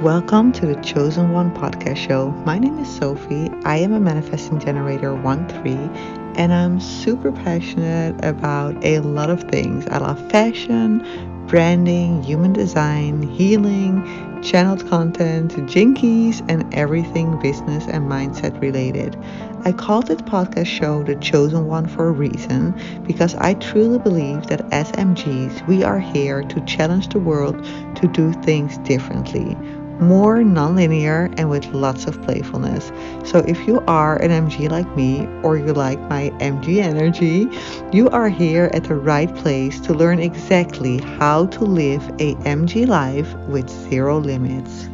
Welcome to the Chosen One podcast show. My name is Sophie. I am a manifesting generator 1-3, and I'm super passionate about a lot of things. I love fashion, branding, human design, healing, channeled content, jinkies, and everything business and mindset related. I called this podcast show The Chosen One for a reason because I truly believe that as MGs, we are here to challenge the world to do things differently, more non-linear and with lots of playfulness. So if you are an MG like me or you like my MG energy, you are here at the right place to learn exactly how to live a MG life with zero limits.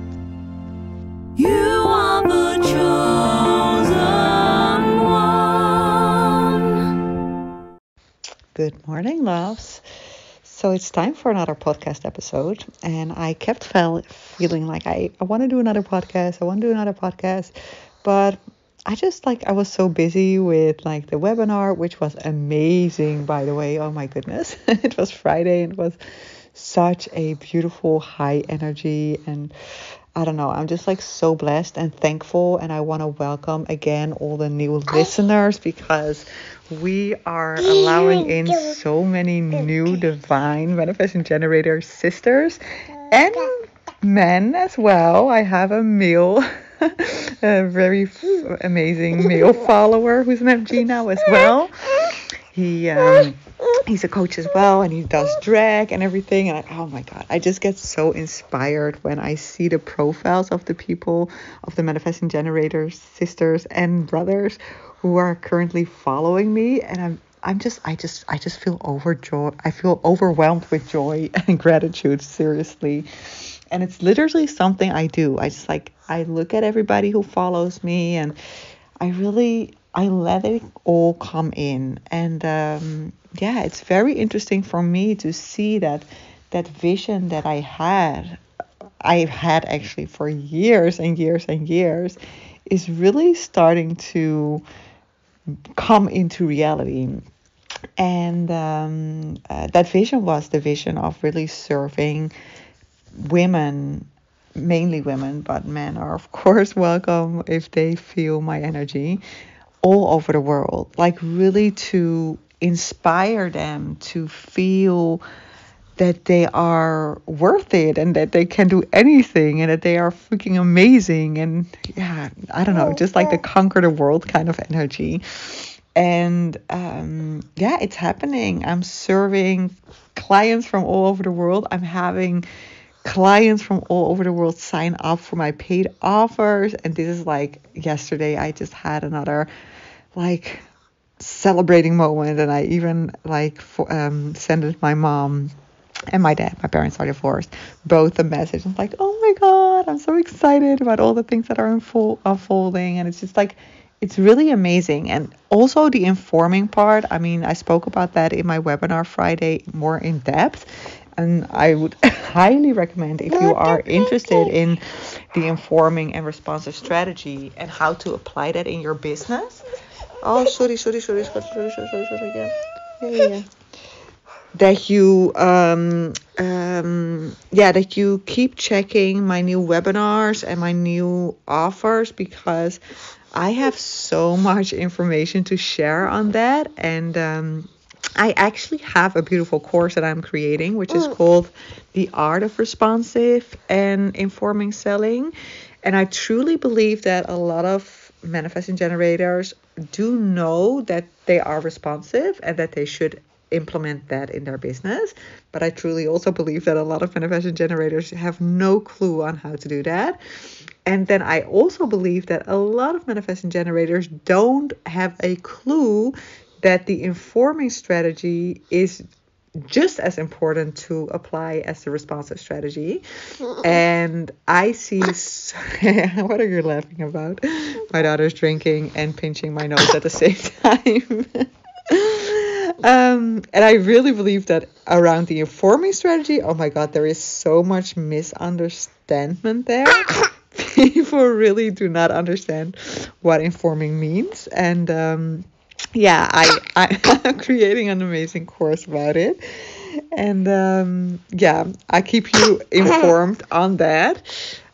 You are the chosen one. Good morning, loves. So it's time for another podcast episode, and I kept feeling like I want to do another podcast, but I was so busy with like the webinar, which was amazing, by the way. Oh my goodness. It was Friday and it was such a beautiful high energy, and I don't know, I'm just like so blessed and thankful, and I want to welcome again all the new listeners because we are allowing in so many new divine manifesting generator sisters and men as well. I have a male, a very amazing male follower who's an MG now as well. He's a coach as well, and he does drag and everything. And oh my God, I just get so inspired when I see the profiles of the people, of the manifesting generators, sisters and brothers who are currently following me. And I just feel overjoyed. I feel overwhelmed with joy and gratitude, seriously. And it's literally something I do. I look at everybody who follows me, and I let it all come in. And it's very interesting for me to see that vision that I've had actually for years and years and years, is really starting to come into reality. And that vision was the vision of really serving women, mainly women, but men are of course welcome if they feel my energy, all over the world, like really to inspire them to feel that they are worth it and that they can do anything and that they are freaking amazing. And yeah, I don't know, just like the conquer the world kind of energy. And it's happening. I'm serving clients from all over the world. I'm having clients from all over the world sign up for my paid offers. And this is like yesterday, I just had another like celebrating moment, and I even sent it my mom and my dad. My parents are divorced, both a message. I'm like, oh my God, I'm so excited about all the things that are unfolding. And it's just like, it's really amazing. And also the informing part, I mean, I spoke about that in my webinar Friday more in depth, and I would highly recommend, if you are interested in the informing and responsive strategy and how to apply that in your business. Oh, sorry, again. Yeah. That you keep checking my new webinars and my new offers, because I have so much information to share on that. And I actually have a beautiful course that I'm creating, which is called The Art of Responsive and Informing Selling. And I truly believe that a lot of manifesting generators do know that they are responsive and that they should implement that in their business. But I truly also believe that a lot of manifesting generators have no clue on how to do that. And then I also believe that a lot of manifesting generators don't have a clue that the informing strategy is just as important to apply as the responsive strategy. And I see what are you laughing about? My daughter's drinking and pinching my nose at the same time. And I really believe that around the informing strategy, oh my God, there is so much misunderstanding there. People really do not understand what informing means. And I'm creating an amazing course about it. And I keep you informed on that.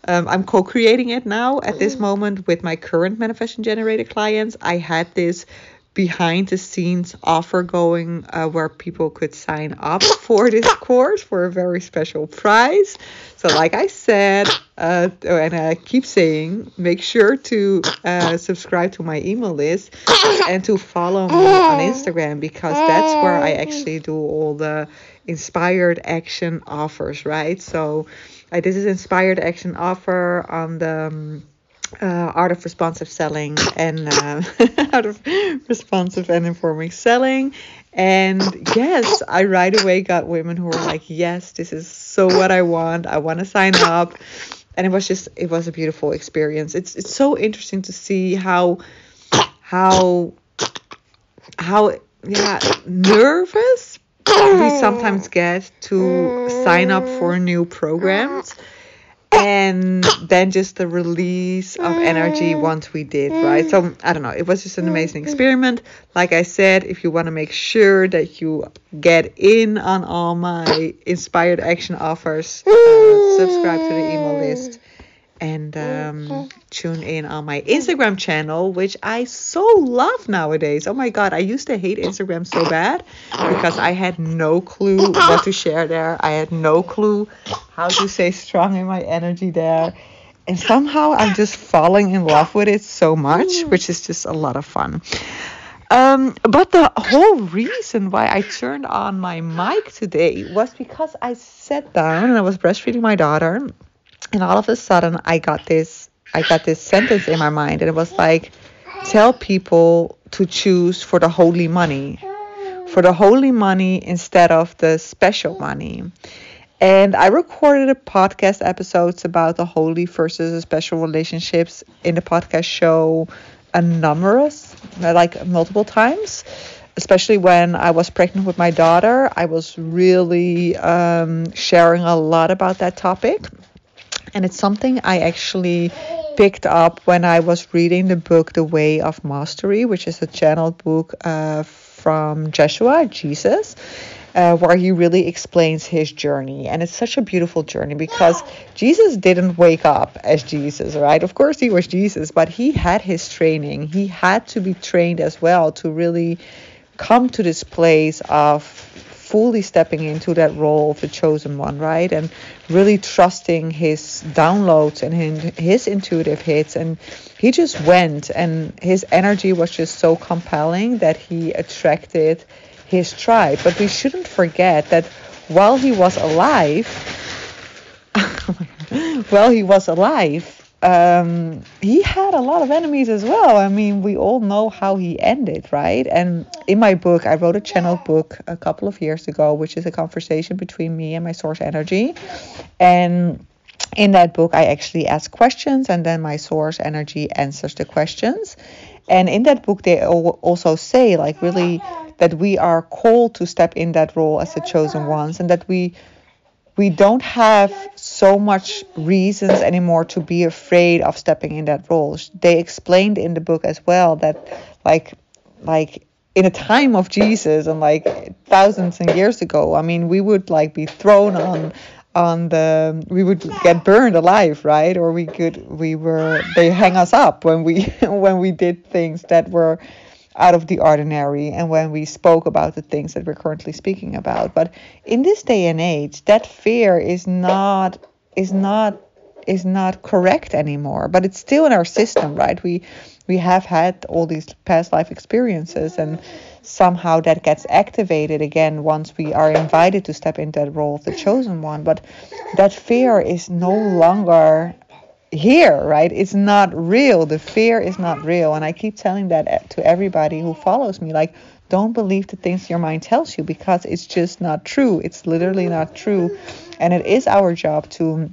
I'm co-creating it now at this moment with my current manifestation generator clients. I had this behind the scenes offer going where people could sign up for this course for a very special price. So like I said, and I keep saying, make sure to subscribe to my email list and to follow me on Instagram, because that's where I actually do all the inspired action offers, right? So this is inspired action offer on the art of responsive selling and art of responsive and informing selling. And yes, I right away got women who were like, yes, this is so what I want to sign up. And it was a beautiful experience. It's so interesting to see how nervous we sometimes get to sign up for new programs, and then just the release of energy once we did, right? So I don't know, it was just an amazing experiment. Like I said, if you want to make sure that you get in on all my inspired action offers, subscribe to the email list and tune in on my Instagram channel, which I so love nowadays. Oh my God, I used to hate Instagram so bad because I had no clue what to share there. I had no clue how to stay strong in my energy there. And somehow I'm just falling in love with it so much, which is just a lot of fun. But the whole reason why I turned on my mic today was because I sat down and I was breastfeeding my daughter. And all of a sudden, I got this sentence in my mind, and it was like, tell people to choose for the holy money instead of the special money. And I recorded a podcast episodes about the holy versus the special relationships in the podcast show multiple times. Especially when I was pregnant with my daughter, I was really sharing a lot about that topic. And it's something I actually picked up when I was reading the book The Way of Mastery, which is a channeled book from Jesus, where he really explains his journey. And it's such a beautiful journey because Jesus didn't wake up as Jesus, right? Of course he was Jesus, but he had his training. He had to be trained as well to really come to this place of fully stepping into that role of the chosen one, right? And really trusting his downloads and his intuitive hits. And he just went, and his energy was just so compelling that he attracted his tribe. But we shouldn't forget that while he was alive, he had a lot of enemies as well. I mean, we all know how he ended, right? And in my book, I wrote a channeled book a couple of years ago, which is a conversation between me and my source energy. And in that book, I actually ask questions, and then my source energy answers the questions. And in that book, they also say, like, really that we are called to step in that role as the chosen ones, and that we don't have so much reasons anymore to be afraid of stepping in that role. They explained in the book as well that like in a time of Jesus and like thousands of years ago, I mean, we would like be thrown we would get burned alive, right? Or they hang us up when we did things that were out of the ordinary, and when we spoke about the things that we're currently speaking about. But in this day and age, that fear is not correct anymore, but it's still in our system, right? We have had all these past life experiences, and somehow that gets activated again once we are invited to step into that role of the chosen one. But that fear is no longer here, right? It's not real. The fear is not real. And I keep telling that to everybody who follows me, like, don't believe the things your mind tells you, because it's just not true. It's literally not true. And it is our job to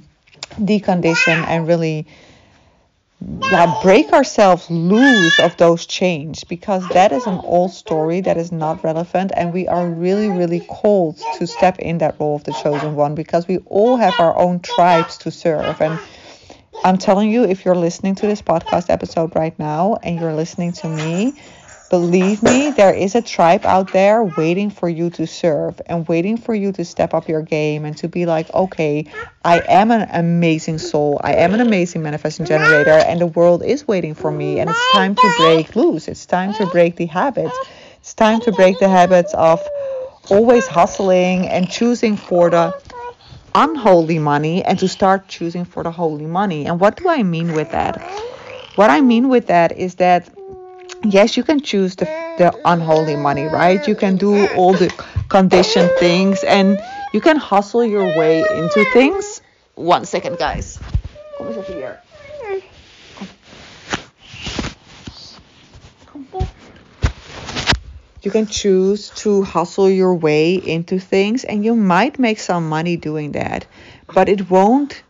decondition and really break ourselves loose of those chains, because that is an old story that is not relevant. And we are really, really called to step in that role of the chosen one, because we all have our own tribes to serve. And I'm telling you, if you're listening to this podcast episode right now and you're listening to me, Believe me, there is a tribe out there waiting for you to serve and waiting for you to step up your game and to be like, okay, I am an amazing soul. I am an amazing manifesting generator, and the world is waiting for me. And it's time to break loose. It's time to break the habits. It's time to break the habits of always hustling and choosing for the unholy money and to start choosing for the holy money. And what do I mean with that? What I mean with that is that yes, you can choose the unholy money, right? You can do all the conditioned things and you can hustle your way into things. 1 second, guys. Kom eens even hier. You can choose to hustle your way into things and you might make some money doing that, but it won't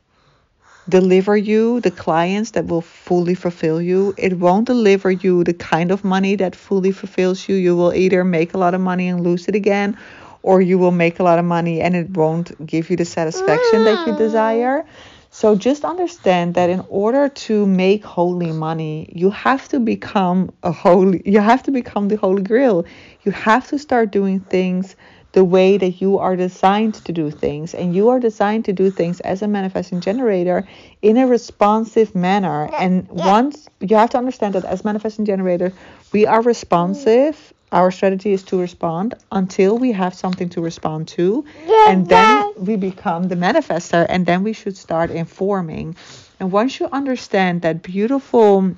deliver you the clients that will fully fulfill you. It won't deliver you the kind of money that fully fulfills you. You will either make a lot of money and lose it again, or you will make a lot of money and it won't give you the satisfaction that you desire. So just understand that in order to make holy money, you have to become the holy grail. You have to start doing things the way that you are designed to do things. And you are designed to do things as a manifesting generator in a responsive manner. And once you have to understand that as manifesting generators, we are responsive. Our strategy is to respond until we have something to respond to. And then we become the manifester. And then we should start informing. And once you understand that beautiful,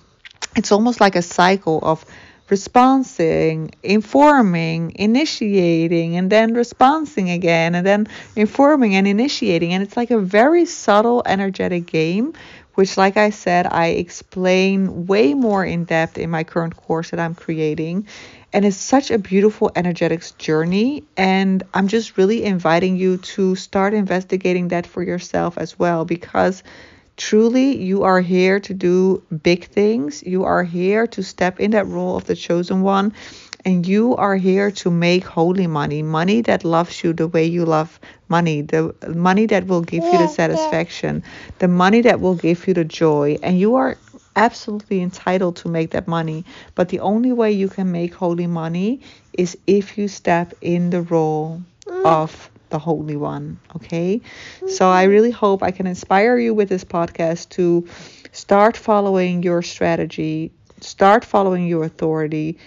it's almost like a cycle of responding, informing, initiating, and then responding again, and then informing and initiating. And it's like a very subtle, energetic game, which, like I said, I explain way more in depth in my current course that I'm creating. And it's such a beautiful, energetic journey. And I'm just really inviting you to start investigating that for yourself as well, because truly, you are here to do big things. You are here to step in that role of the chosen one. And you are here to make holy money. Money that loves you the way you love money. The money that will give you the satisfaction. The money that will give you the joy. And you are absolutely entitled to make that money. But the only way you can make holy money is if you step in the role of the Holy One. Okay, so I really hope I can inspire you with this podcast to start following your strategy, start following your authority,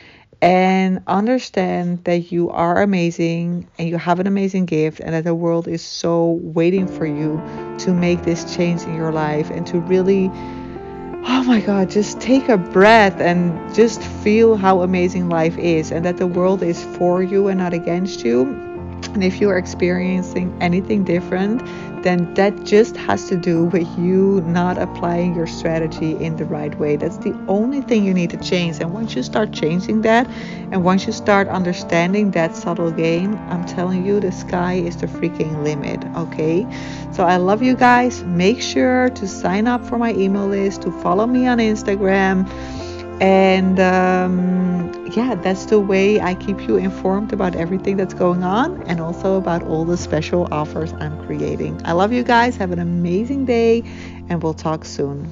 and understand that you are amazing and you have an amazing gift, and that the world is so waiting for you to make this change in your life and to really, oh my God, just take a breath and just feel how amazing life is, and that the world is for you and not against you. And if you are experiencing anything different, then that just has to do with you not applying your strategy in the right way. That's the only thing you need to change. And once you start changing that, and once you start understanding that subtle game, I'm telling you, the sky is the freaking limit. Okay, so I love you guys. Make sure to sign up for my email list, to follow me on Instagram. And yeah, that's the way I keep you informed about everything that's going on, and also about all the special offers I'm creating. I love you guys. Have an amazing day, and we'll talk soon.